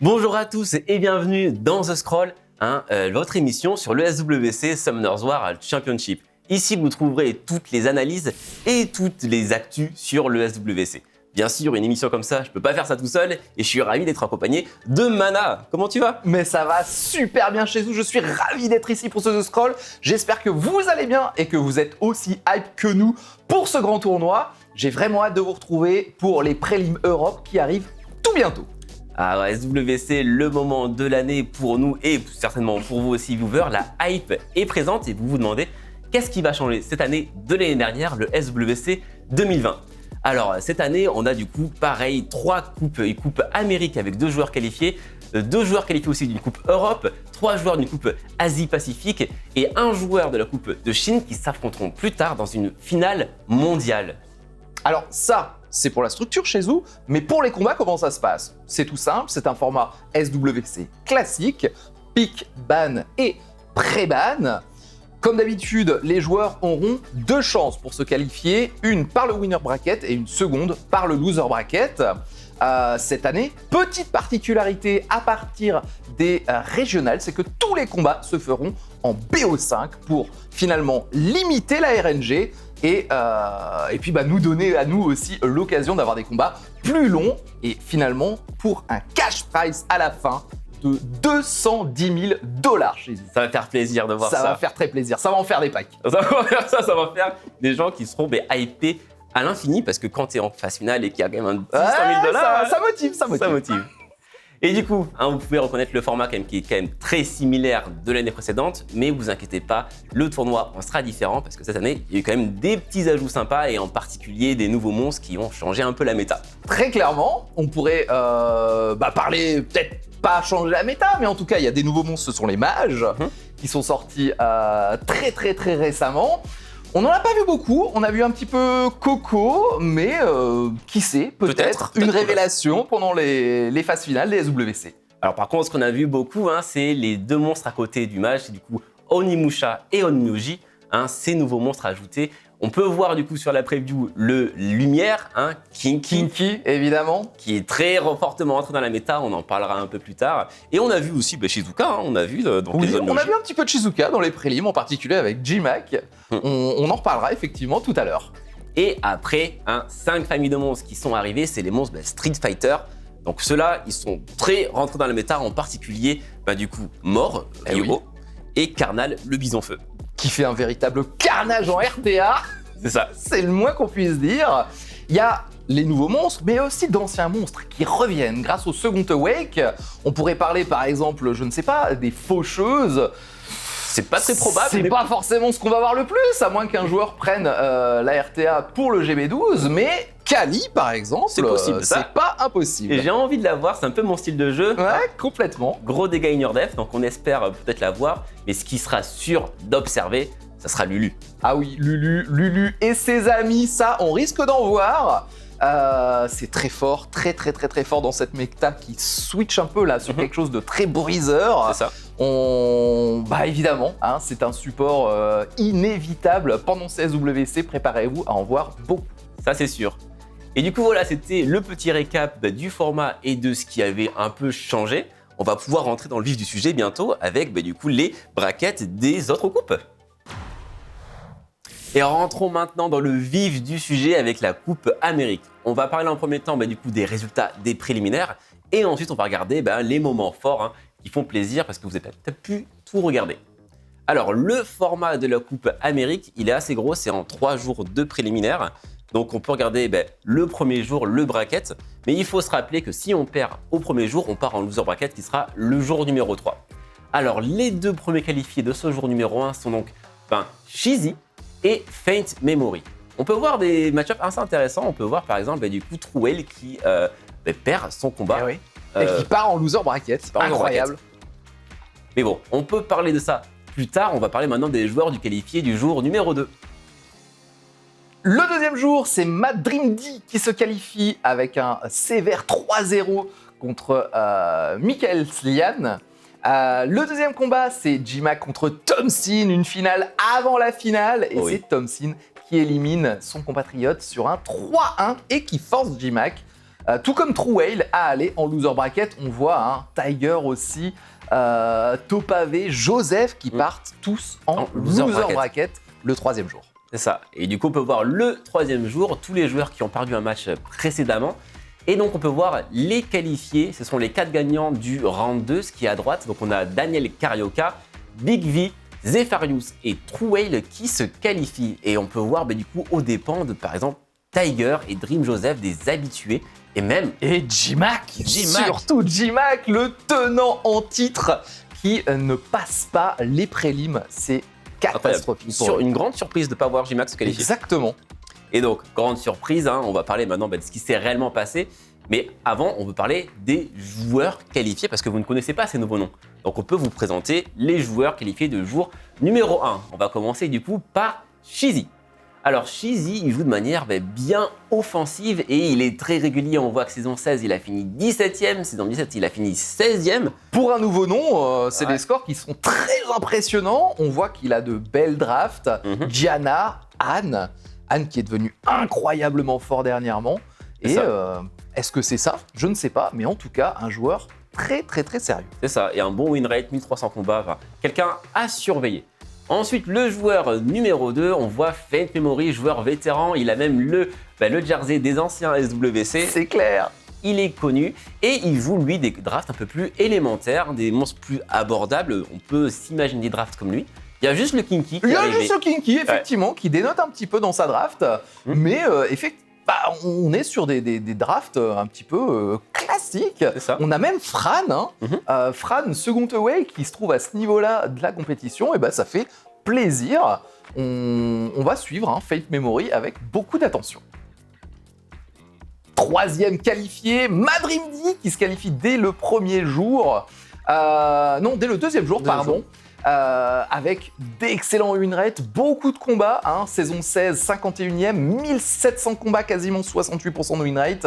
Bonjour à tous et bienvenue dans The Scroll, votre émission sur le SWC Summoners War Championship. Ici, vous trouverez toutes les analyses et toutes les actus sur le SWC. Bien sûr, une émission comme ça, je peux pas faire ça tout seul et je suis ravi d'être accompagné de Mana. Comment tu vas? Mais ça va super bien chez vous, je suis ravi d'être ici pour ce The Scroll. J'espère que vous allez bien et que vous êtes aussi hype que nous pour ce grand tournoi. J'ai vraiment hâte de vous retrouver pour les prélims Europe qui arrivent tout bientôt. Ah ouais, SWC, le moment de l'année pour nous et certainement pour vous aussi, viewers. La hype est présente et vous vous demandez qu'est-ce qui va changer cette année de l'année dernière, le SWC 2020. Alors, cette année, on a du coup, pareil, 3 coupes, une coupe Amérique avec 2 joueurs qualifiés, 2 joueurs qualifiés aussi d'une coupe Europe, 3 joueurs d'une coupe Asie-Pacifique et 1 joueur de la coupe de Chine qui s'affronteront plus tard dans une finale mondiale. Alors ça, c'est pour la structure chez vous, mais pour les combats, comment ça se passe? C'est tout simple, c'est un format SWC classique, pick, ban et pré-ban. Comme d'habitude, les joueurs auront 2 chances pour se qualifier, une par le winner bracket et une seconde par le loser bracket. Cette année, petite particularité à partir des régionales, c'est que tous les combats se feront en BO5 pour finalement limiter la RNG et puis nous donner à nous aussi l'occasion d'avoir des combats plus longs et finalement pour un cash prize à la fin de $210 000 chez vous. Ça va faire plaisir de voir ça. Ça va faire très plaisir, ça va en faire des packs. Ça va faire des gens qui seront hypés à l'infini parce que quand tu es en phase finale et qu'il y a quand même un $100 000, ça motive. Et du coup, vous pouvez reconnaître le format qui est quand même très similaire de l'année précédente, mais vous inquiétez pas, le tournoi en sera différent parce que cette année, il y a eu quand même des petits ajouts sympas et en particulier des nouveaux monstres qui ont changé un peu la méta. Très clairement, on pourrait parler, peut-être pas changer la méta, mais en tout cas, il y a des nouveaux monstres, ce sont les mages, qui sont sortis très récemment. On n'en a pas vu beaucoup, on a vu un petit peu Coco, mais qui sait, peut-être une révélation pendant les phases finales des SWC. Alors par contre, ce qu'on a vu beaucoup, c'est les 2 monstres à côté du mage, c'est du coup Onimusha et Onmyoji, ces nouveaux monstres ajoutés. On peut voir du coup sur la preview le Lumière, Kinky, évidemment, qui est très fortement entré dans la méta, on en parlera un peu plus tard. Et on a vu aussi Shizuka, on a vu donc les on a vu un petit peu de Shizuka dans les prélims, en particulier avec J-Mac. On en reparlera effectivement tout à l'heure. Et après, 5 familles de monstres qui sont arrivées, c'est les monstres Street Fighter. Donc ceux-là, ils sont très rentrés dans la méta, en particulier du coup Mort, Ryobo, et Karnal, le Bison-Feu. Qui fait un véritable carnage en RTA. C'est ça. C'est le moins qu'on puisse dire. Il y a les nouveaux monstres, mais aussi d'anciens monstres qui reviennent grâce au second awake. On pourrait parler par exemple, je ne sais pas, des faucheuses. C'est pas très probable. C'est pas forcément ce qu'on va voir le plus, à moins qu'un joueur prenne la RTA pour le GB12, mais Kali par exemple, c'est possible. C'est pas impossible. Et j'ai envie de la voir, c'est un peu mon style de jeu. Ouais, complètement. Gros dégâts in your depth, donc on espère peut-être la voir, mais ce qui sera sûr d'observer, ça sera Lulu. Ah oui, Lulu et ses amis, ça, on risque d'en voir. C'est très fort, très fort dans cette méta qui switch un peu là sur quelque chose de très briseur. C'est ça. Évidemment, c'est un support inévitable pendant ces SWC. Préparez-vous à en voir beaucoup. Ça c'est sûr. Et du coup voilà, c'était le petit récap du format et de ce qui avait un peu changé. On va pouvoir rentrer dans le vif du sujet bientôt avec du coup les brackets des autres coupes. Et rentrons maintenant dans le vif du sujet avec la Coupe Amérique. On va parler en premier temps du coup des résultats des préliminaires et ensuite on va regarder les moments forts qui font plaisir parce que vous avez peut-être pu tout regarder. Alors le format de la Coupe Amérique, il est assez gros, c'est en 3 jours de préliminaires. Donc on peut regarder le premier jour, le bracket, mais il faut se rappeler que si on perd au premier jour, on part en loser bracket qui sera le jour numéro 3. Alors les 2 premiers qualifiés de ce jour numéro 1 sont donc Shizzy et Faint Memory. On peut voir des match-ups assez intéressants. On peut voir par exemple du coup Trouel qui perd son combat. Et qui part en loser bracket. Incroyable. Mais bon, on peut parler de ça plus tard. On va parler maintenant des joueurs du qualifié du jour numéro 2. Le deuxième jour, c'est Mad Dream D qui se qualifie avec un sévère 3-0 contre Michael Slian. Le deuxième combat, c'est J-Mac contre Thompson, une finale avant la finale. Et c'est Thompson qui élimine son compatriote sur un 3-1 et qui force J-Mac Tout comme True Whale a allé en loser bracket, on voit Tiger aussi, Topavé, Joseph qui partent tous en loser bracket le 3e jour. C'est ça. Et du coup, on peut voir le 3e jour, tous les joueurs qui ont perdu un match précédemment. Et donc, on peut voir les qualifiés. Ce sont les 4 gagnants du round 2, ce qui est à droite. Donc, on a Daniel Carioca, Big V, Zepharius et True Whale qui se qualifient. Et on peut voir du coup aux dépens de, par exemple, Tiger et Dream Joseph, des habitués. Et même... Et J-Mac, surtout J-Mac, le tenant en titre, qui ne passe pas les prélims. C'est catastrophique. Sur une grande surprise de ne pas voir J-Mac se qualifier. Exactement. Et donc, grande surprise, on va parler maintenant de ce qui s'est réellement passé. Mais avant, on veut parler des joueurs qualifiés parce que vous ne connaissez pas ces nouveaux noms. Donc, on peut vous présenter les joueurs qualifiés de jour numéro 1. On va commencer du coup par Shizzy. Alors, Shizzy, il joue de manière bien offensive et il est très régulier. On voit que saison 16, il a fini 17e. Saison 17, il a fini 16e. Pour un nouveau nom, c'est des scores qui sont très impressionnants. On voit qu'il a de belles drafts. Gianna, Anne qui est devenue incroyablement fort dernièrement. Et est-ce que c'est ça? Je ne sais pas. Mais en tout cas, un joueur très, très, très sérieux. C'est ça. Et un bon win rate, 1300 combats. Enfin, quelqu'un à surveiller. Ensuite, le joueur numéro 2, on voit Faint Memory, joueur vétéran. Il a même le jersey des anciens SWC. C'est clair. Il est connu et il joue, lui, des drafts un peu plus élémentaires, des monstres plus abordables. On peut s'imaginer des drafts comme lui. Il y a juste le Kinky qui est arrivé. Il y a juste le Kinky, effectivement, qui dénote un petit peu dans sa draft. Mais effectivement, on est sur des drafts un petit peu classiques. On a même Fran, Fran second away, qui se trouve à ce niveau-là de la compétition. Et ça fait plaisir. On va suivre Fate Memory avec beaucoup d'attention. 3e qualifié, Madrimdi, qui se qualifie dès le premier jour. Non, dès le 2e jour, pardon. Avec d'excellents win rates, beaucoup de combats, saison 16, 51e, 1700 combats, quasiment 68% de win rate.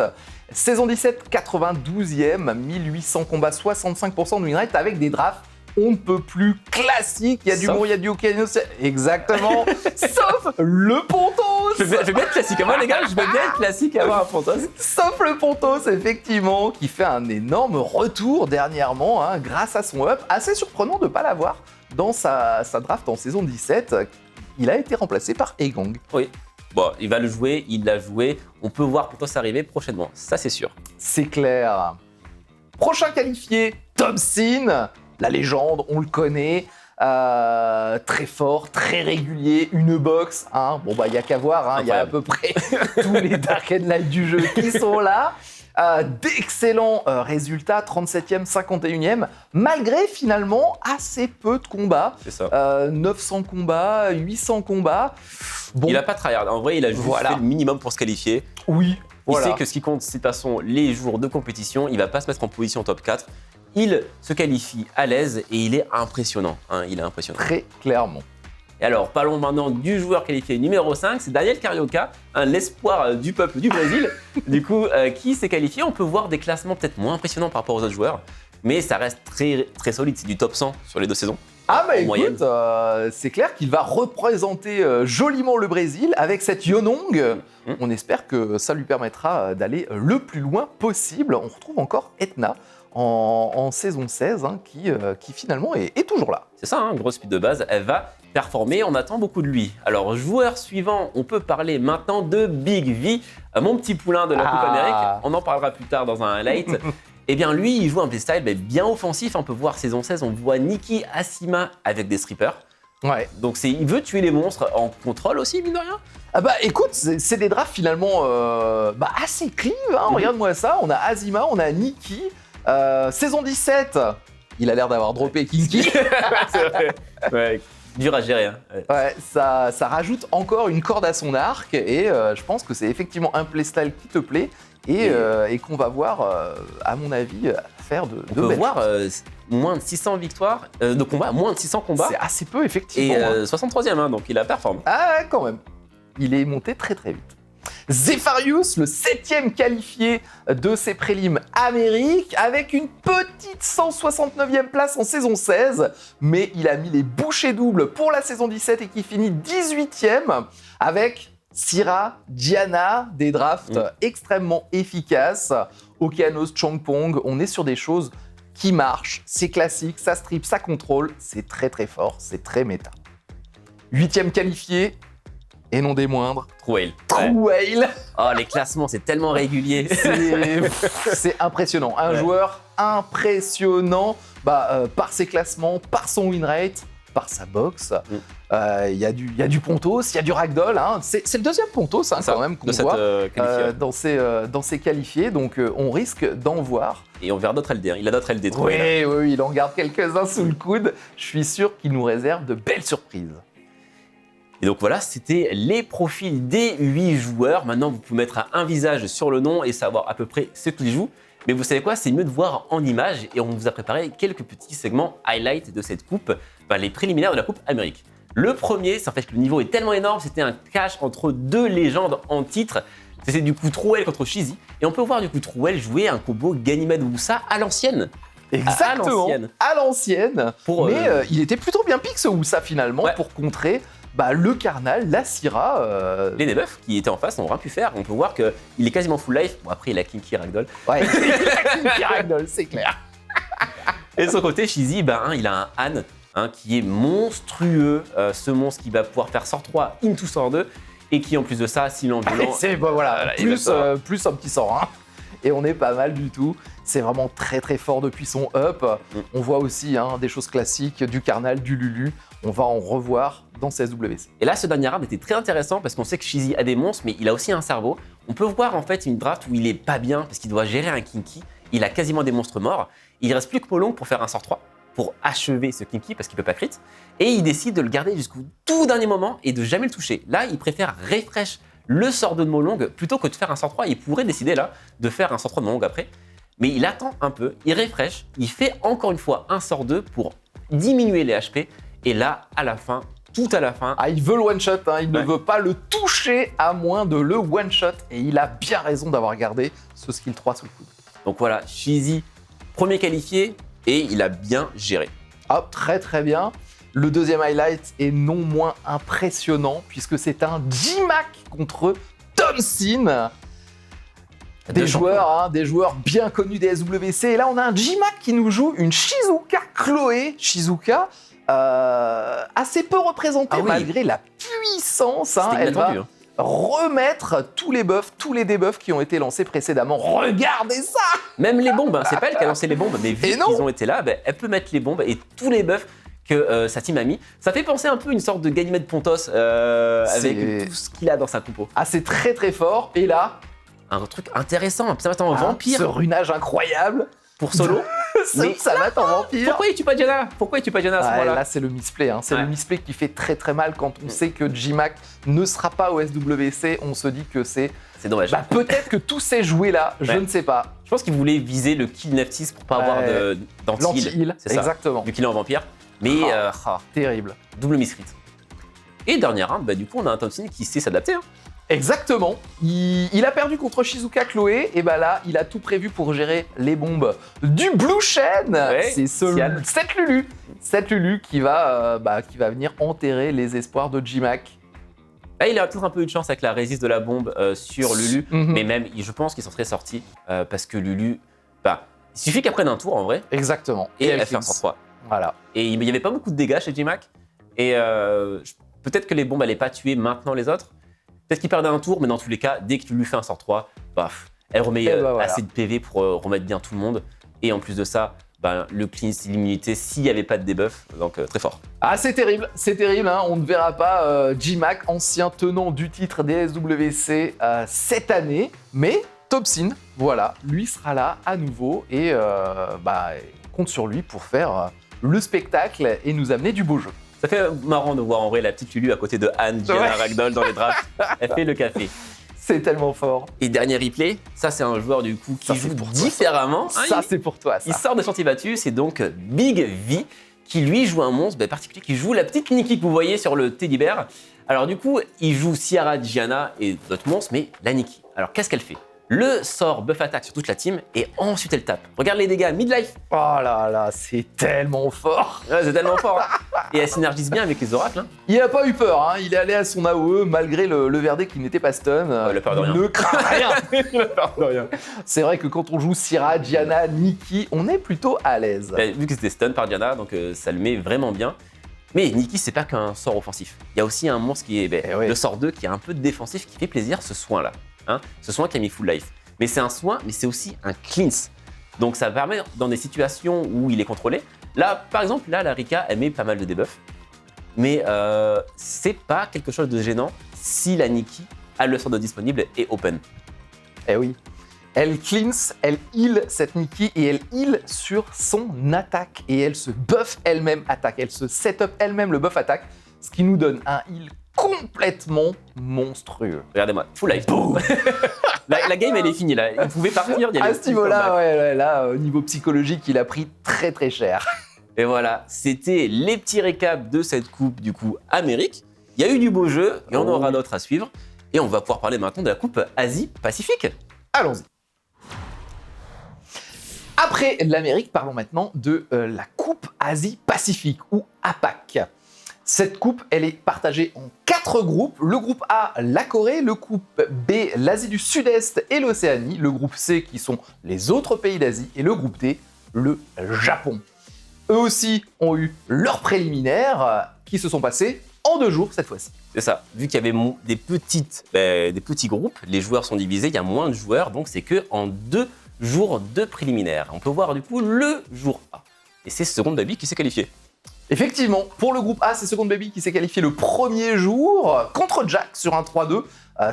Saison 17, 92e, 1800 combats, 65% de win rate, avec des drafts on ne peut plus classiques. Il y a du bon, il y a du Okeanos, exactement, sauf le Pontos. Je vais bien être classique, moi les gars, je vais bien être classique et avoir un Pontos. Sauf le Pontos, effectivement, qui fait un énorme retour dernièrement, grâce à son up. Assez surprenant de ne pas l'avoir dans sa draft en saison 17, il a été remplacé par Egang. Oui, bon, il va le jouer, il l'a joué. On peut voir Pontos arriver prochainement, ça c'est sûr. C'est clair. Prochain qualifié, Thompson, la légende, on le connaît. Très fort, très régulier, une box. Bon, il n'y a qu'à voir, il y a à peu près tous les Dark and Light du jeu qui sont là. D'excellents résultats, 37e, 51e, malgré finalement assez peu de combats. C'est ça. 900 combats, 800 combats. Bon. Il n'a pas tryhard. En vrai, il a juste fait le minimum pour se qualifier. Oui. Il sait que ce qui compte, c'est de toute façon les jours de compétition. Il ne va pas se mettre en position top 4. Il se qualifie à l'aise et il est impressionnant. Il est impressionnant. Très clairement. Et alors, parlons maintenant du joueur qualifié numéro 5, c'est Daniel Carioca, l'espoir du peuple du Brésil, du coup, qui s'est qualifié. On peut voir des classements peut-être moins impressionnants par rapport aux autres joueurs, mais ça reste très, très solide. C'est du top 100 sur les 2 saisons. Écoute, c'est clair qu'il va représenter joliment le Brésil avec cette Yonong. On espère que ça lui permettra d'aller le plus loin possible. On retrouve encore Etna en saison 16, qui finalement est toujours là. C'est ça, grosse speed de base, elle va performer, on attend beaucoup de lui. Alors, joueur suivant, on peut parler maintenant de Big V, mon petit poulain de la Coupe Amérique. On en parlera plus tard dans un highlight. Eh bien, lui, il joue un playstyle bien offensif. On peut voir saison 16, on voit Nikki Asima avec des strippers. Ouais. Donc, il veut tuer les monstres en contrôle aussi, mine de rien. Écoute, c'est des drafts finalement assez clean. Regarde-moi ça. On a Asima, on a Nikki. Saison 17, il a l'air d'avoir droppé Kinky. C'est vrai. Ouais. Dur à gérer. Ouais, ça rajoute encore une corde à son arc et je pense que c'est effectivement un playstyle qui te plaît et qu'on va voir, à mon avis, faire de On peut voir moins de 600 victoires de combats, moins de 600 combats. C'est assez peu, effectivement. Et 63e, donc il a performé. Ah, quand même. Il est monté très très vite. Zepharius, le 7e qualifié de ses prélims Amérique, avec une petite 169e place en saison 16, mais il a mis les bouchées doubles pour la saison 17 et qui finit 18e avec Syrah, Diana, des drafts extrêmement efficaces. Okeanos, Chongpong, on est sur des choses qui marchent. C'est classique, ça strip, ça contrôle. C'est très très fort, c'est très méta. 8e qualifié, et non des moindres, Trouail. True Whale. Oh, les classements, c'est tellement régulier. C'est impressionnant. Un joueur impressionnant par ses classements, par son win rate, par sa boxe. Il y a du Pontos, il y a du Ragdoll. Hein. C'est le deuxième Pontos quand même qu'on voit dans ces qualifiés. Donc on risque d'en voir. Et on verra d'autres LD. Il a d'autres LD. Oui, il en garde quelques-uns sous le coude. Je suis sûr qu'il nous réserve de belles surprises. Et donc voilà, c'était les profils des 8 joueurs. Maintenant, vous pouvez mettre un visage sur le nom et savoir à peu près ce qu'ils jouent. Mais vous savez quoi, c'est mieux de voir en images et on vous a préparé quelques petits segments highlights de cette coupe, les préliminaires de la Coupe Amérique. Le premier, c'est en fait que le niveau est tellement énorme, c'était un clash entre 2 légendes en titre. C'était du coup Trouail contre Shizzy. Et on peut voir du coup Trouail jouer un combo Ganymede-Wusa à l'ancienne. Exactement, à l'ancienne. Mais il était plutôt bien pique ce Wusa finalement pour contrer le Karnal, la Syrah. Les debuffs qui étaient en face n'ont rien pu faire. On peut voir qu'il est quasiment full life. Bon, après, il a Kinky Ragdoll. Ouais, il a Kinky Ragdoll, c'est clair. Et de son côté, Shizzy, il a un Han qui est monstrueux. Ce monstre qui va pouvoir faire sort 3 into sort 2. Et qui, en plus de ça, s'il est violent. C'est plus un petit sort 1. Et on est pas mal du tout. C'est vraiment très très fort depuis son up. On voit aussi des choses classiques, du Karnal, du Lulu. On va en revoir dans CSWC. Et là, ce dernier round était très intéressant parce qu'on sait que Shizzy a des monstres, mais il a aussi un cerveau. On peut voir en fait une draft où il est pas bien parce qu'il doit gérer un Kinky. Il a quasiment des monstres morts. Il reste plus que Molong pour faire un sort 3, pour achever ce Kinky parce qu'il peut pas crit. Et il décide de le garder jusqu'au tout dernier moment et de jamais le toucher. Là, il préfère refresh le sort 2 de Molong plutôt que de faire un sort 3. Il pourrait décider là de faire un sort 3 de Molong après. Mais il attend un peu, il refresh, il fait encore une fois un sort 2 pour diminuer les HP. Et là, à la fin, tout à la fin... il veut le one-shot, il ne veut pas le toucher à moins de le one-shot. Et il a bien raison d'avoir gardé ce skill 3 sous le coude. Donc voilà, Shizzy, premier qualifié, et il a bien géré. Très très bien. Le deuxième highlight est non moins impressionnant, puisque c'est un J-Mac contre Thompson. Des joueurs bien connus des SWC. Et là, on a un J-Mac qui nous joue une Shizuka Chloé. Shizuka, assez peu représentée malgré la puissance. Elle va remettre tous les buffs, tous les debuffs qui ont été lancés précédemment. Regardez ça! Même les bombes, c'est pas elle qui a lancé les bombes, mais vu qu'ils ont été là, elle peut mettre les bombes et tous les buffs que sa team a mis. Ça fait penser un peu à une sorte de Ganymede Pontos avec tout ce qu'il a dans sa compo. C'est très très fort. Et là, un truc intéressant, ça va être en vampire. Ce runage incroyable pour solo. Mais ça va être en vampire. Pourquoi il tue pas Diana à ce moment-là? Là, c'est le misplay. C'est le misplay qui fait très très mal quand on sait que J-Mac ne sera pas au SWC. On se dit que c'est dommage. Peut-être que tout s'est joué là, je ne sais pas. Je pense qu'il voulait viser le kill Neftis pour pas avoir d'anti-heal. Exactement. Vu qu'il est en vampire. Mais terrible. Double miscrit. Et dernier round, du coup, on a un Thompson qui sait s'adapter. Exactement. Il a perdu contre Shizuka Chloé, et là, il a tout prévu pour gérer les bombes du Blue Shen. C'est cette Lulu qui va venir enterrer les espoirs de J-Mac. Là, il a peut-être un peu eu de chance avec la résiste de la bombe sur Lulu, mais même, je pense qu'il s'en serait sorti parce que Lulu, il suffit qu'elle prenne un tour en vrai. Exactement. Et elle fait un 103. Voilà. Et il n'y avait pas beaucoup de dégâts chez J-Mac. Et peut-être que les bombes n'allaient pas tuer maintenant les autres. Peut-être qu'il perdait un tour, mais dans tous les cas, dès que tu lui fais un sort 3, elle remet assez de PV pour remettre bien tout le monde. Et en plus de ça, le cleanse, l'immunité, s'il n'y avait pas de debuff, donc très fort. C'est terrible, on ne verra pas J-Mac, ancien tenant du titre des SWC cette année, mais Thompson, lui sera là à nouveau et compte sur lui pour faire le spectacle et nous amener du beau jeu. Ça fait marrant de voir en vrai la petite Lulu à côté de Anne, Diana Ragdoll dans les drafts. Elle fait le café. C'est tellement fort. Et dernier replay, ça c'est un joueur du coup qui joue différemment. C'est pour toi. Il sort de chantier battu, c'est donc Big V qui lui joue un monstre particulier, qui joue la petite Nikki que vous voyez sur le Teddy Bear. Alors du coup, il joue Sierra, Diana et d'autres monstres, mais la Nikki. Alors qu'est-ce qu'elle fait? Le sort buff attaque sur toute la team et ensuite elle tape. Regarde les dégâts, midlife. Oh là là, c'est tellement fort. C'est tellement fort. Et elle synergise bien avec les oracles. Hein. Il a pas eu peur, hein. Il est allé à son AOE malgré le verdict qui n'était pas stun. Il a peur de rien. Ne craint rien. Il a peur de rien. C'est vrai que quand on joue Syra, Diana, Nikki, on est plutôt à l'aise. Vu que c'était stun par Diana, donc ça le met vraiment bien. Mais Nikki, c'est pas qu'un sort offensif. Il y a aussi un monstre qui est le sort 2 qui est un peu défensif, qui fait plaisir, ce soin-là. Hein, ce soin qui a mis full life. Mais c'est un soin, mais c'est aussi un cleanse. Donc ça permet, dans des situations où il est contrôlé, là, par exemple, là, la Rika, elle met pas mal de debuffs. Mais c'est pas quelque chose de gênant si la Nikki a le sort de disponible et open. Eh oui. Elle cleanse, elle heal cette Nikki et elle heal sur son attaque. Et elle se buff elle-même attaque. Elle se set up elle-même le buff attaque. Ce qui nous donne un heal complètement monstrueux. Regardez-moi, full life. la game, elle est finie là. Vous pouvez partir. À ce niveau-là, ouais, là, au niveau psychologique, il a pris très très cher. Et voilà, c'était les petits récaps de cette coupe du coup Amérique. Il y a eu du beau jeu, il y en aura d'autres à suivre. Et on va pouvoir parler maintenant de la coupe Asie-Pacifique. Allons-y. Après l'Amérique, parlons maintenant de la coupe Asie-Pacifique ou APAC. Cette coupe, elle est partagée en 4 groupes. Le groupe A, la Corée, le groupe B, l'Asie du Sud-Est et l'Océanie, le groupe C, qui sont les autres pays d'Asie, et le groupe D, le Japon. Eux aussi ont eu leurs préliminaires qui se sont passés en 2 jours cette fois-ci. C'est ça. Vu qu'il y avait des petits groupes, les joueurs sont divisés, il y a moins de joueurs, donc c'est que en 2 jours de préliminaires. On peut voir du coup le jour A. Et c'est Second Baby qui s'est qualifié. Effectivement, pour le groupe A, c'est Second Baby qui s'est qualifié le premier jour contre Jack sur un 3-2.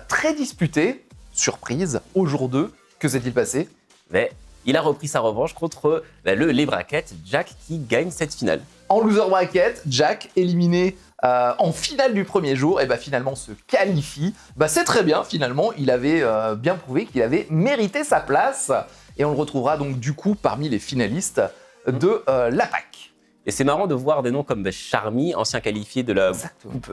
Très disputé. Surprise, au jour 2, que s'est-il passé? Mais il a repris sa revanche contre les brackets, Jack qui gagne cette finale. En loser bracket, Jack éliminé en finale du premier jour, et finalement se qualifie. C'est très bien, finalement, il avait bien prouvé qu'il avait mérité sa place. Et on le retrouvera donc du coup parmi les finalistes de l'APAC. Et c'est marrant de voir des noms comme Charmy, ancien qualifié de la coupe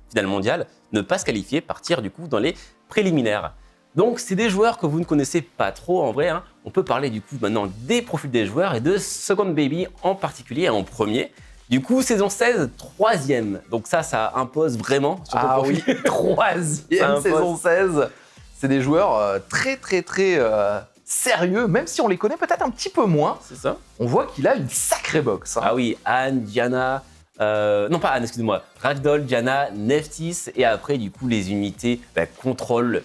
finale mondiale, ne pas se qualifier, partir du coup dans les préliminaires. Donc c'est des joueurs que vous ne connaissez pas trop en vrai. Hein. On peut parler du coup maintenant des profils des joueurs et de Second Baby en particulier en premier. Du coup, saison 16, 3e. Donc ça impose vraiment sur ton profil. Oui, 3e saison 16. C'est des joueurs très sérieux, même si on les connaît peut-être un petit peu moins. C'est ça. On voit qu'il a une sacrée box. Hein. Ah oui, Anne, Diana, non pas Anne, excuse-moi, Ragdoll, Diana, Neftis, et après du coup les unités contrôle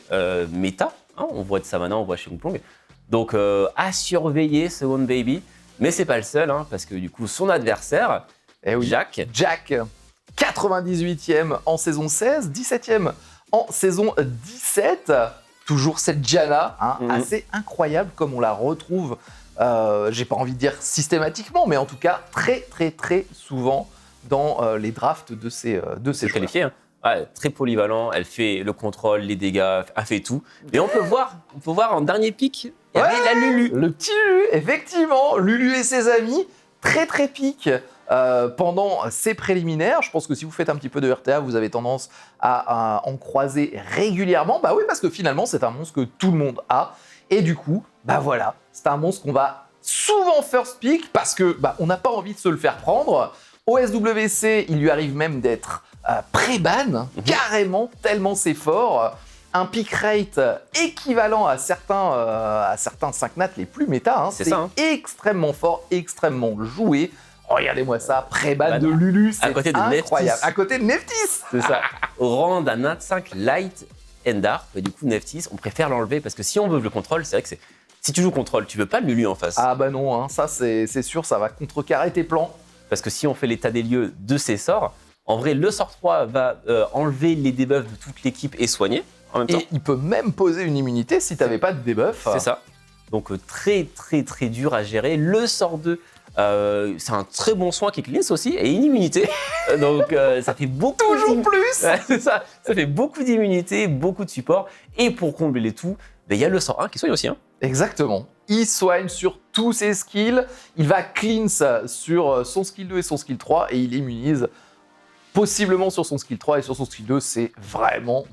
méta. Hein, on voit de ça maintenant, on voit chez Wukong. Donc à surveiller Second Baby, mais c'est pas le seul, hein, parce que du coup son adversaire, Jack, 98e en saison 16, 17e en saison 17. Toujours cette Diana, assez incroyable comme on la retrouve, j'ai pas envie de dire systématiquement, mais en tout cas très souvent dans les drafts de ces joueurs. Qualifié, hein. Ouais, très polyvalent, elle fait le contrôle, les dégâts, elle fait tout. Mais on peut voir en dernier pick, il y avait la Lulu. Le petit Lulu, effectivement, Lulu et ses amis, très pique. Pendant ces préliminaires, je pense que si vous faites un petit peu de RTA, vous avez tendance à en croiser régulièrement. Oui, parce que finalement, c'est un monstre que tout le monde a. Et du coup, voilà, c'est un monstre qu'on va souvent first pick parce que on n'a pas envie de se le faire prendre. Au SWC, il lui arrive même d'être pré-ban, carrément, tellement c'est fort. Un pick rate équivalent à certains 5 nats les plus méta. Hein. C'est extrêmement fort, extrêmement joué. Regardez-moi ça, pré-ban de Lulu, c'est incroyable. À côté de Neftis. C'est ça. Au rang d'un Nat 5 light and dark, du coup Neftis, on préfère l'enlever parce que si on veut le contrôle, c'est vrai que si tu joues contrôle, tu veux pas le Lulu en face. Ah non, hein, ça c'est sûr, ça va contrecarrer tes plans. Parce que si on fait l'état des lieux de ces sorts, en vrai, le sort 3 va enlever les debuffs de toute l'équipe et soigner en même temps. Et il peut même poser une immunité si t'avais pas de debuff. C'est ça. Donc très dur à gérer. Le sort 2, c'est un très bon soin qui cleanse aussi et une immunité. Donc ça fait beaucoup. Toujours plus. Ouais, c'est ça. Ça fait beaucoup d'immunité, beaucoup de support. Et pour combler les tout, il y a le sort 1 qui soigne aussi. Hein. Exactement. Il soigne sur tous ses skills. Il va cleanse sur son skill 2 et son skill 3 et il immunise possiblement sur son skill 3 et sur son skill 2. C'est vraiment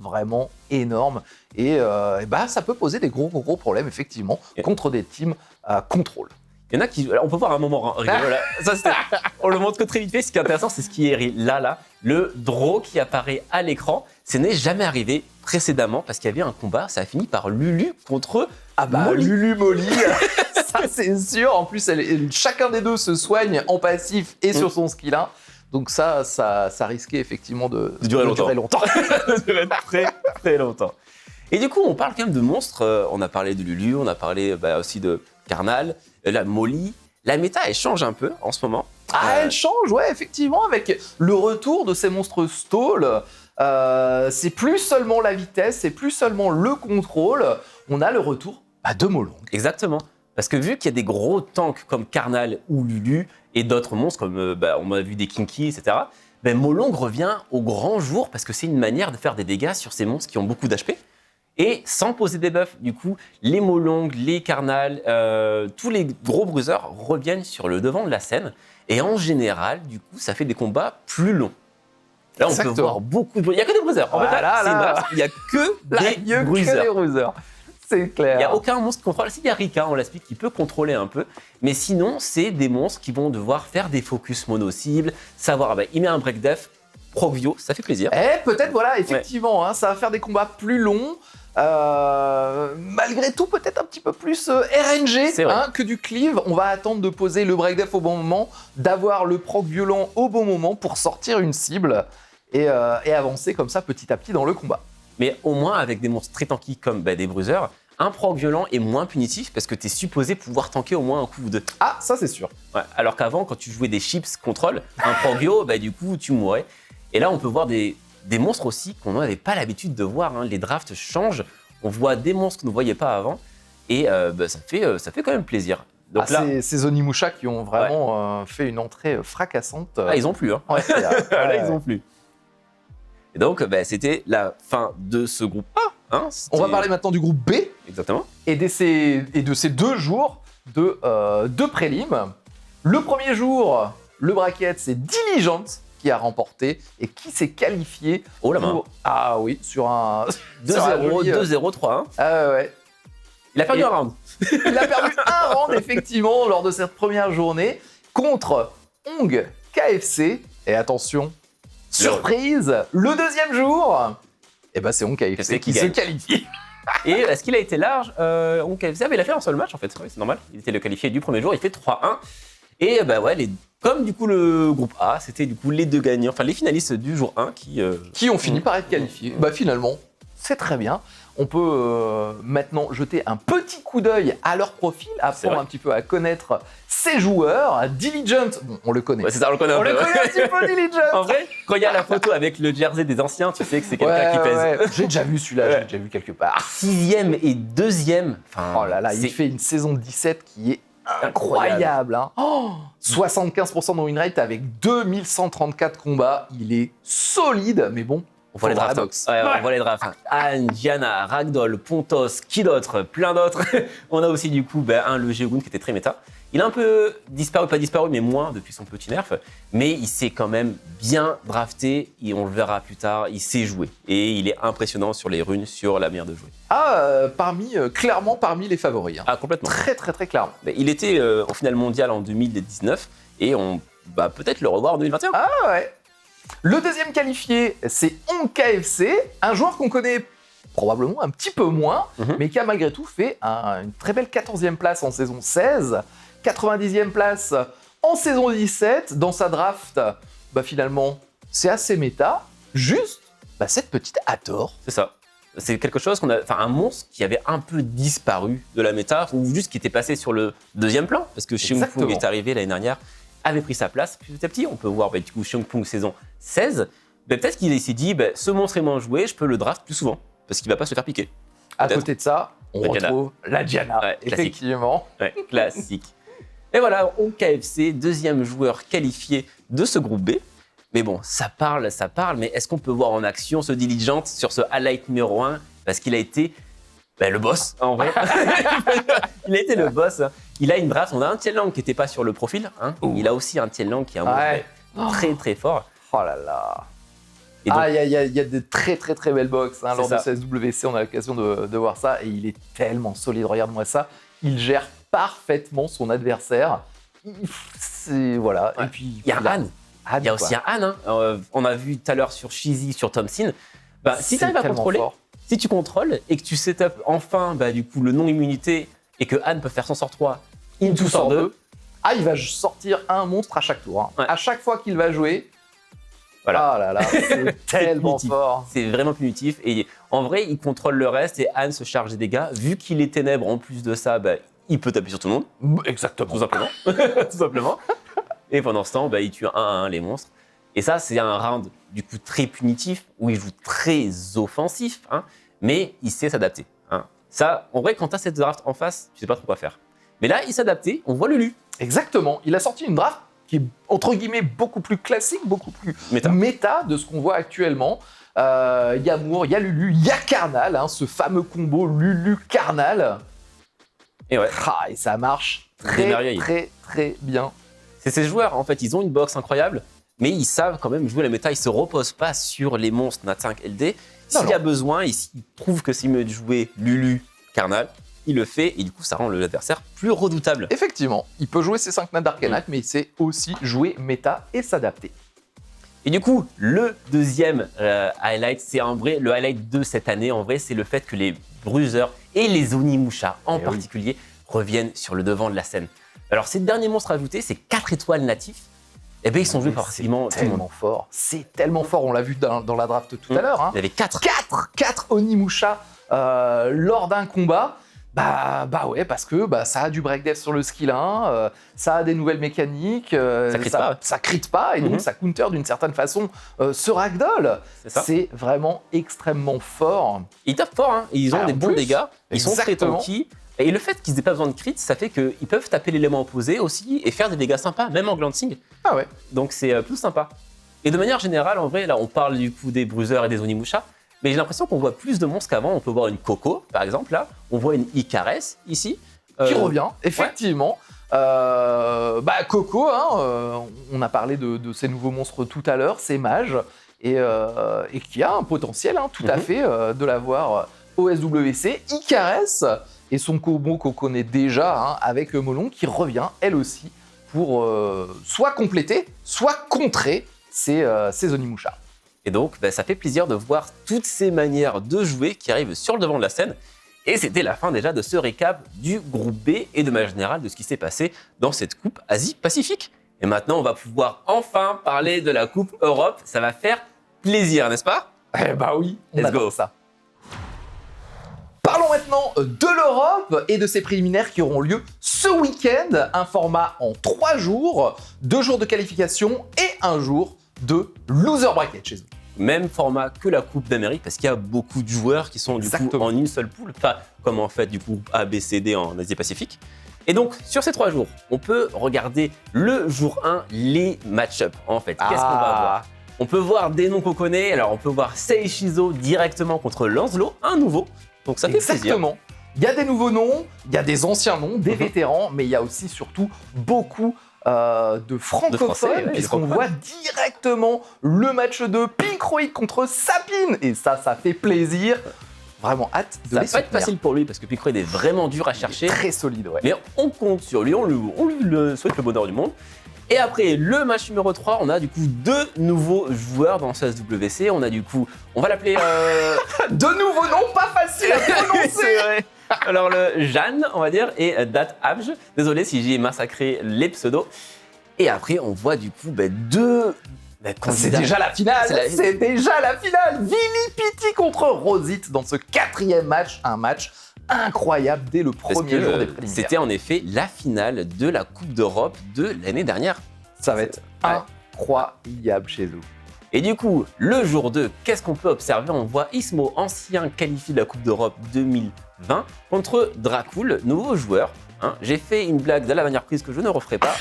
énorme. Et ça peut poser des gros problèmes effectivement contre des teams contrôle. Il y en a qui. Alors, on peut voir un moment rigolo là. Ça, on le montre que très vite fait. Ce qui est intéressant, c'est ce qui est là. Le draw qui apparaît à l'écran. Ce n'est jamais arrivé précédemment parce qu'il y avait un combat. Ça a fini par Lulu contre Molly. Lulu Molly, ça c'est sûr. En plus, chacun des deux se soigne en passif et sur son skill 1. Donc ça risquait effectivement de durer longtemps. De durer très, très longtemps. Et du coup, on parle quand même de monstres. On a parlé de Lulu, on a parlé aussi de Karnal, la Molly. La méta, elle change un peu en ce moment. Elle change, ouais, effectivement, avec le retour de ces monstres stall. C'est plus seulement la vitesse, c'est plus seulement le contrôle. On a le retour de Molong. Exactement. Parce que vu qu'il y a des gros tanks comme Karnal ou Lulu et d'autres monstres comme on a vu des Kinky, etc., Molong revient au grand jour parce que c'est une manière de faire des dégâts sur ces monstres qui ont beaucoup d'HP. Et sans poser des buffs, du coup, les Molong, les Karnal, tous les gros bruiseurs reviennent sur le devant de la scène. Et en général, du coup, ça fait des combats plus longs. Là, on peut voir beaucoup de bruiseurs. Il n'y a que des bruiseurs. En fait, c'est une draft, il n'y a que des bruiseurs. C'est clair. Il n'y a aucun monstre qui contrôle. Si, il y a Rika, on l'explique, qui peut contrôler un peu. Mais sinon, c'est des monstres qui vont devoir faire des focus mono-cibles, savoir, il met un break def, Progvio, ça fait plaisir. Peut-être, voilà, effectivement, ça va faire des combats plus longs. Malgré tout, peut-être un petit peu plus RNG que du cleave. On va attendre de poser le break def au bon moment, d'avoir le proc violent au bon moment pour sortir une cible et avancer comme ça petit à petit dans le combat. Mais au moins, avec des monstres très tanky comme des bruiseurs, un proc violent est moins punitif parce que tu es supposé pouvoir tanker au moins un coup ou deux. Ah, ça c'est sûr. Ouais, alors qu'avant, quand tu jouais des chips contrôle, un proc vio, du coup, tu mourais. Et là, on peut voir des monstres aussi qu'on n'avait pas l'habitude de voir. Les drafts changent. On voit des monstres qu'on ne voyait pas avant. Et ça fait quand même plaisir. Donc là, ces Onimusha qui ont vraiment fait une entrée fracassante. Ils n'ont plus. Hein. Là, ils n'ont plus. Et donc, c'était la fin de ce groupe A. On va parler maintenant du groupe B. Exactement. Et de ces 2 jours de prélim. Le premier jour, le bracket, c'est Diligent qui a remporté et qui s'est qualifié sur un 2-0, 2-0, 3-1. Ouais. Il a perdu un round. Il a perdu un round, effectivement, lors de cette première journée contre Hong KFC. Et attention, surprise, le deuxième jour, c'est Hong KFC qui se qualifie. Et est-ce qu'il a été large Hong KFC, il a fait un seul match en fait, c'est normal. Il était le qualifié du premier jour, il fait 3-1. Et comme du coup le groupe A, c'était du coup les deux gagnants, enfin les finalistes du jour 1 qui ont fini par être qualifiés. Finalement, c'est très bien. On peut maintenant jeter un petit coup d'œil à leur profil, apprendre un petit peu à connaître ces joueurs. Diligent, on le connaît. Ouais, c'est ça, on le connaît un peu. On le connaît un petit peu, Diligent. En vrai, quand il y a la photo avec le jersey des anciens, tu sais que c'est quelqu'un qui pèse. Ouais. J'ai déjà vu celui-là, j'ai déjà vu quelque part. 6e et 2e. Oh là là, il fait une saison 17 qui est incroyable. 75% de win rate avec 2134 combats. Il est solide, mais bon. On voit les drafts. On voit les drafts. Anne, Diana, Ragdoll, Pontos, qui d'autre, plein d'autres. On a aussi du coup le Geogun qui était très méta. Il a un peu disparu, pas disparu, mais moins depuis son petit nerf. Mais il s'est quand même bien drafté et on le verra plus tard. Il sait jouer et il est impressionnant sur les runes, sur la manière de jouer. Clairement parmi les favoris. Complètement. Très très très clairement. Il était au final mondial en 2019 et on va peut-être le revoir en 2021. Ah ouais. Le deuxième qualifié, c'est Hong KFC, un joueur qu'on connaît probablement un petit peu moins, mais qui a malgré tout fait une très belle 14e place en saison 16, 90e place en saison 17. Dans sa draft, finalement, c'est assez méta. Juste cette petite Hathor. C'est ça. C'est quelque chose un monstre qui avait un peu disparu de la méta, ou juste qui était passé sur le deuxième plan, parce que Xiongpu est arrivé l'année dernière, avait pris sa place petit à petit. On peut voir du coup Xiongpu saison 16. Peut-être qu'il s'est dit, ce monstre est moins joué, je peux le draft plus souvent, parce qu'il va pas se faire piquer. À côté de ça, on retrouve la Diana, effectivement. Ouais, classique. Et voilà, Hong KFC, deuxième joueur qualifié de ce groupe B. Mais bon, ça parle, mais est-ce qu'on peut voir en action ce Diligent sur ce highlight numéro 1 parce qu'il a été le boss, en vrai. Il a été le boss. Il a une draft, on a un Tianlang qui n'était pas sur le profil. Il a aussi un Tianlang qui est un monstre très très fort. Oh là là. Il y a des très très très belles box lors de ce SWC, on a l'occasion de voir ça et il est tellement solide, regarde-moi ça. Il gère parfaitement son adversaire. Voilà. Ouais. Et puis, Il y a Anne. Anne, Il y a aussi un Anne. Hein. On a vu tout à l'heure sur Cheesy, sur Thompson. Si tu arrives à tellement contrôler, fort. si tu contrôles et que tu setup enfin du coup, le non-immunité et que Anne peut faire son sort 3, into sort 2, Ah, il va sortir un monstre à chaque tour. Hein. Ouais. À chaque fois qu'il va jouer. Voilà. Ah là là, c'est tellement punitif. fort. c'est vraiment punitif. Et en vrai, il contrôle le reste et Anne se charge des dégâts. Vu qu'il est ténèbres en plus de ça, il peut taper sur tout le monde. Exactement. Tout simplement. Tout simplement. Et pendant ce temps, il tue 1 à 1 les monstres. Et ça, c'est un round du coup très punitif, où il joue très offensif, hein, mais il sait s'adapter. Hein. Ça, en vrai, quand tu as cette draft en face, tu sais pas trop quoi faire. Mais là, il s'est adapté, on voit Lulu. Exactement. Il a sorti une draft qui est, entre guillemets, beaucoup plus classique, beaucoup plus méta de ce qu'on voit actuellement. Il y a Moore, il y a Lulu, il y a Karnal, hein, ce fameux combo Lulu-Karnal. Et ouais. Et ça marche très bien. C'est ces joueurs, en fait, ils ont une box incroyable, mais ils savent quand même jouer la méta. Ils se reposent pas sur les monstres Nat 5 LD. S'il y a besoin, ils trouvent que c'est mieux de jouer Lulu, Karnal, il le fait et du coup, ça rend l'adversaire plus redoutable. Effectivement, il peut jouer ses 5 Nat d'Arcanak, mais il sait aussi jouer méta et s'adapter. Et du coup, le deuxième highlight, c'est en vrai, le highlight de cette année, en vrai, c'est le fait que les Bruisers et les Onimusha en particulier reviennent sur le devant de la scène. Alors, ces derniers monstres ajoutés, ces 4 étoiles natifs, ils sont joués par pratiquement tout le monde. Fort. C'est tellement fort, on l'a vu dans la draft tout à l'heure. Hein. Il y avait 4 Onimusha lors d'un combat. Ouais, parce que ça a du breakdeath sur le skill 1, ça a des nouvelles mécaniques, ça crit pas, et donc ça counter d'une certaine façon ce ragdoll. C'est vraiment extrêmement fort. Ils tapent fort, hein. Ils ont des bons dégâts, ils sont très tanky. Et le fait qu'ils n'aient pas besoin de crit, ça fait qu'ils peuvent taper l'élément opposé aussi et faire des dégâts sympas, même en glancing. Ah ouais. Donc c'est plus sympa. Et de manière générale, en vrai, là on parle du coup des Bruisers et des Onimusha, mais j'ai l'impression qu'on voit plus de monstres qu'avant. On peut voir une Coco, par exemple, là. On voit une Icarès, ici. Qui revient, effectivement. Ouais. Coco, hein, on a parlé de ces nouveaux monstres tout à l'heure, ces mages, et qui a un potentiel tout à fait de l'avoir au SWC. Icarès et son combo qu'on connaît déjà avec Molon, qui revient, elle aussi, pour soit compléter, soit contrer ces Onimusha. Et donc, ça fait plaisir de voir toutes ces manières de jouer qui arrivent sur le devant de la scène. Et c'était la fin déjà de ce récap du groupe B et de manière générale de ce qui s'est passé dans cette Coupe Asie-Pacifique. Et maintenant, on va pouvoir enfin parler de la Coupe Europe. Ça va faire plaisir, n'est-ce pas? Oui, on Let's go. adore ça. Parlons maintenant de l'Europe et de ses préliminaires qui auront lieu ce week-end. Un format en 3 jours, 2 jours de qualification et 1 jour de loser bracket chez eux. Même format que la Coupe d'Amérique, parce qu'il y a beaucoup de joueurs qui sont du coup en une seule poule, pas comme en fait du coup A, B, C, D en Asie-Pacifique. Et donc, sur ces 3 jours, on peut regarder le jour 1, les match-ups en fait. Qu'est-ce qu'on va avoir? On peut voir des noms qu'on connaît. Alors, on peut voir Seishizo directement contre Lancelot, un nouveau. Donc, ça fait plaisir. Exactement. Il y a des nouveaux noms, il y a des anciens noms, des vétérans, mais il y a aussi surtout beaucoup de francophones, puisqu'on voit directement le match de Pinkroid contre Sapine. Et ça fait plaisir. Vraiment hâte de les soutenir. Ça va pas être facile pour lui, parce que Pinkroid est vraiment dur à chercher. Très solide, ouais. Mais on compte sur lui, on lui souhaite le bonheur du monde. Et après le match numéro 3, on a du coup 2 nouveaux joueurs dans ce SWC. On a du coup, on va l'appeler... 2 nouveaux noms, pas facile à prononcer. C'est vrai. Alors le Jeanne, on va dire, et Dat Abj. Désolé si j'ai massacré les pseudos. Et après, on voit du coup 2... c'est déjà la finale. C'est déjà la finale. Vili Piti contre Rosite dans ce 4e match. Un match incroyable dès le premier jour des préliminaires. C'était en effet la finale de la Coupe d'Europe de l'année dernière. Ça va être incroyable chez eux. Et du coup, le jour 2, qu'est-ce qu'on peut observer? On voit Ismo, ancien qualifié de la Coupe d'Europe 2020, contre Dracul, nouveau joueur. J'ai fait une blague de la dernière prise que je ne referai pas.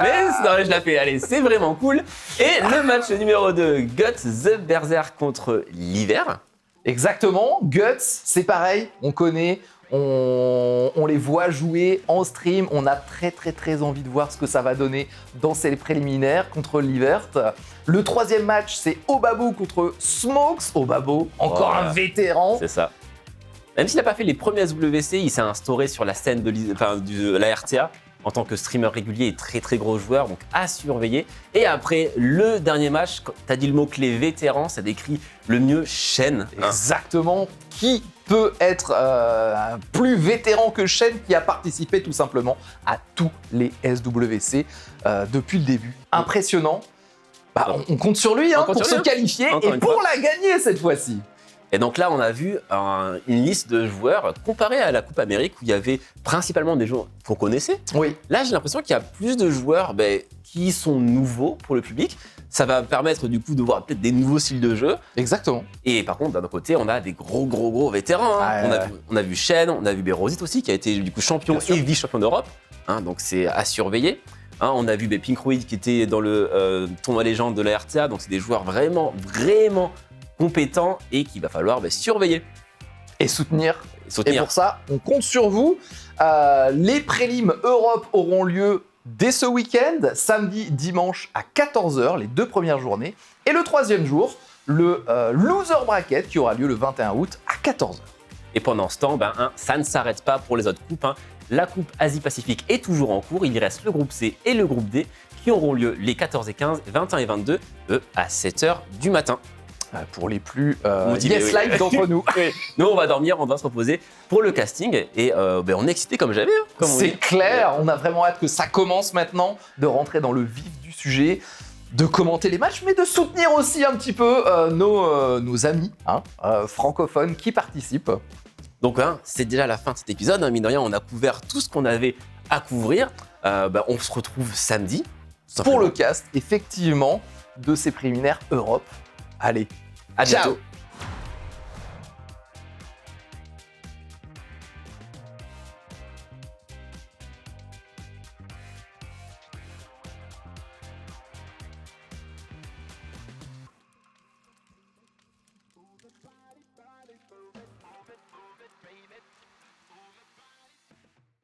Mais non, je la fais, allez, c'est vraiment cool. Et le match numéro 2, Guts The Berserk contre l'Hiver. Exactement, Guts, c'est pareil, on connaît, on les voit jouer en stream, on a très envie de voir ce que ça va donner dans ces préliminaires contre l'Hivert. Le 3e match, c'est Obabo contre Smokes. Obabo, encore un vétéran. C'est ça. Même s'il n'a pas fait les premiers SWC, il s'est instauré sur la scène de la RTA en tant que streamer régulier et très très gros joueur, donc à surveiller. Et après le dernier match, tu as dit le mot-clé vétéran, ça décrit le mieux Shen. Exactement. Qui peut être plus vétéran que Shen, qui a participé tout simplement à tous les SWC depuis le début. Impressionnant. Bah, on compte sur lui hein, pour se qualifier et pour la gagner cette fois-ci. Et donc là, on a vu une liste de joueurs comparée à la Coupe Amérique où il y avait principalement des joueurs qu'on connaissait. Oui. Là, j'ai l'impression qu'il y a plus de joueurs qui sont nouveaux pour le public. Ça va permettre du coup de voir peut-être des nouveaux styles de jeu. Exactement. Et par contre, d'un autre côté, on a des gros vétérans. Hein. On a vu Shen, on a vu Berosit aussi, qui a été du coup champion et vice-champion d'Europe. Hein, donc c'est à surveiller. Hein, on a vu Pinkroid qui était dans le tournoi légende de la RTA. Donc c'est des joueurs vraiment compétents et qu'il va falloir surveiller. Et soutenir. Et pour ça, on compte sur vous. Les prélims Europe auront lieu dès ce week-end, samedi, dimanche à 14h, les 2 premières journées. Et le 3e jour, le Loser Bracket qui aura lieu le 21 août à 14h. Et pendant ce temps, ça ne s'arrête pas pour les autres coupes. Hein. La coupe Asie-Pacifique est toujours en cours. Il y reste le groupe C et le groupe D qui auront lieu les 14 et 15, 21 et 22 à 7h du matin. Pour les plus motivés, live d'entre nous. Nous, on va dormir, on va se reposer pour le casting et on est excité comme jamais. Hein, c'est clair, on a vraiment hâte que ça commence maintenant, de rentrer dans le vif du sujet, de commenter les matchs, mais de soutenir aussi un petit peu nos amis francophones qui participent. Donc, c'est déjà la fin de cet épisode. Hein, mine de rien, on a couvert tout ce qu'on avait à couvrir. On se retrouve samedi. Pour le cast, effectivement, de ces préliminaires Europe. Allez, à bientôt. Ciao.